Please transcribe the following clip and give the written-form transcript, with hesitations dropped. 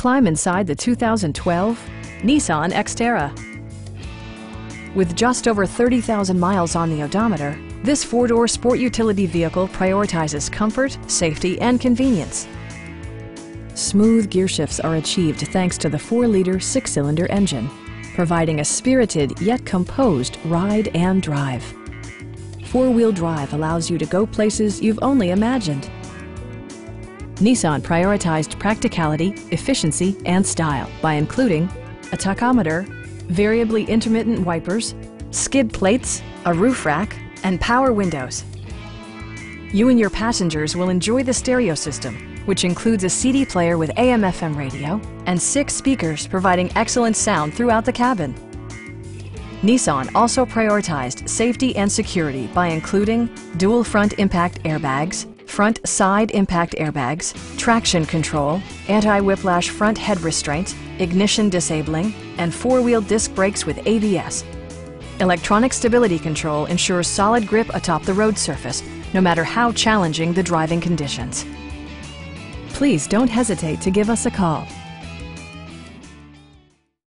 climb inside the 2012 Nissan Xterra. With just over 30,000 miles on the odometer, this four-door sport utility vehicle prioritizes comfort, safety, and convenience. Smooth gear shifts are achieved thanks to the 4-liter six-cylinder engine, providing a spirited yet composed ride and drive. Four-wheel drive allows you to go places you've only imagined. Nissan prioritized practicality, efficiency, and style by including a tachometer, variably intermittent wipers, skid plates, a roof rack, and power windows. You and your passengers will enjoy the stereo system, which includes a CD player with AM/FM radio and 6 speakers providing excellent sound throughout the cabin. Nissan also prioritized safety and security by including dual front impact airbags, front side impact airbags, traction control, anti-whiplash front head restraints, ignition disabling, and 4-wheel disc brakes with ABS. Electronic stability control ensures solid grip atop the road surface, no matter how challenging the driving conditions. Please don't hesitate to give us a call.